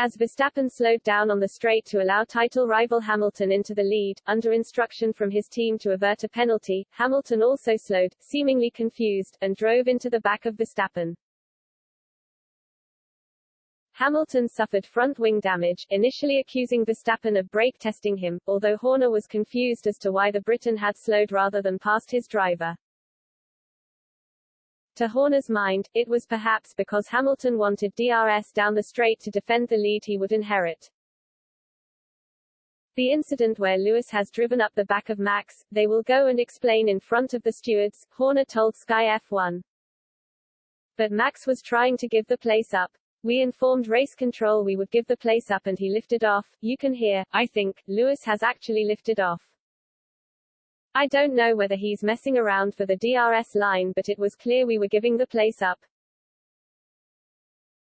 As Verstappen slowed down on the straight to allow title rival Hamilton into the lead, under instruction from his team to avert a penalty, Hamilton also slowed, seemingly confused, and drove into the back of Verstappen. Hamilton suffered front wing damage, initially accusing Verstappen of brake testing him, although Horner was confused as to why the Briton had slowed rather than passed his driver. To Horner's mind, it was perhaps because Hamilton wanted DRS down the straight to defend the lead he would inherit. The incident where Lewis has driven up the back of Max, they will go and explain in front of the stewards, Horner told Sky F1. But Max was trying to give the place up. We informed race control we would give the place up and he lifted off. You can hear, I think, Lewis has actually lifted off. I don't know whether he's messing around for the DRS line, but it was clear we were giving the place up.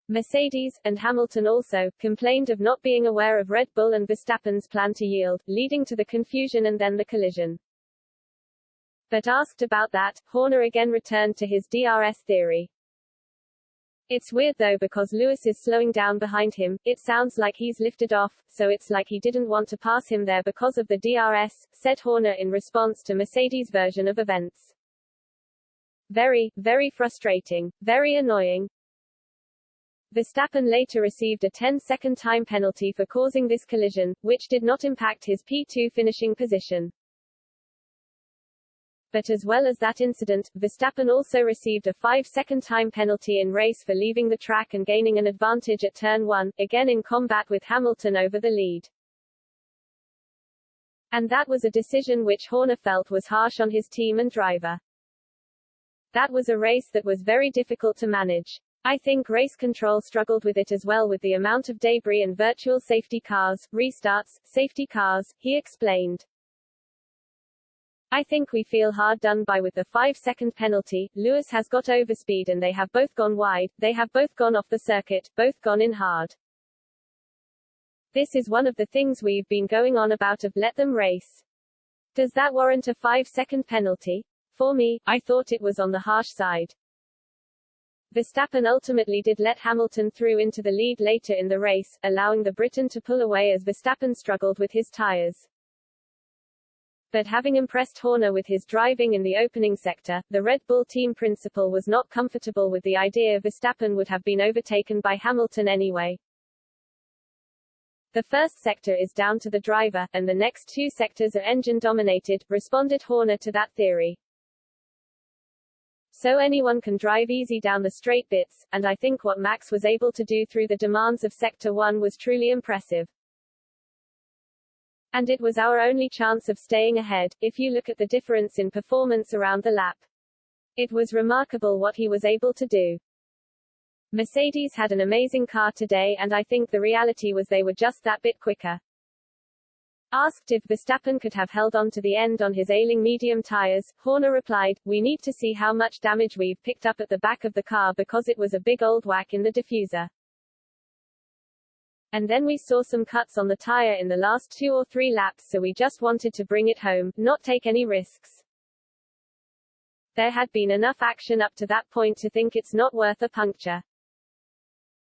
Mercedes, and Hamilton also, complained of not being aware of Red Bull and Verstappen's plan to yield, leading to the confusion and then the collision. But asked about that, Horner again returned to his DRS theory. It's weird though because Lewis is slowing down behind him, it sounds like he's lifted off, so it's like he didn't want to pass him there because of the DRS, said Horner in response to Mercedes' version of events. Very, very frustrating, very annoying. Verstappen later received a 10-second time penalty for causing this collision, which did not impact his P2 finishing position. But as well as that incident, Verstappen also received a 5-second time penalty in race for leaving the track and gaining an advantage at turn 1, again in combat with Hamilton over the lead. And that was a decision which Horner felt was harsh on his team and driver. That was a race that was very difficult to manage. I think race control struggled with it as well with the amount of debris and virtual safety cars, restarts, safety cars, he explained. I think we feel hard done by with the 5-second penalty. Lewis has got overspeed and they have both gone wide, they have both gone off the circuit, both gone in hard. This is one of the things we've been going on about of let them race. Does that warrant a 5-second penalty? For me, I thought it was on the harsh side. Verstappen ultimately did let Hamilton through into the lead later in the race, allowing the Briton to pull away as Verstappen struggled with his tires. But having impressed Horner with his driving in the opening sector, the Red Bull team principal was not comfortable with the idea Verstappen would have been overtaken by Hamilton anyway. The first sector is down to the driver, and the next two sectors are engine-dominated, responded Horner to that theory. So anyone can drive easy down the straight bits, and I think what Max was able to do through the demands of Sector 1 was truly impressive. And it was our only chance of staying ahead, if you look at the difference in performance around the lap. It was remarkable what he was able to do. Mercedes had an amazing car today and I think the reality was they were just that bit quicker. Asked if Verstappen could have held on to the end on his ailing medium tires, Horner replied, "We need to see how much damage we've picked up at the back of the car because it was a big old whack in the diffuser. And then we saw some cuts on the tire in the last 2 or 3 laps so we just wanted to bring it home, not take any risks. There had been enough action up to that point to think it's not worth a puncture.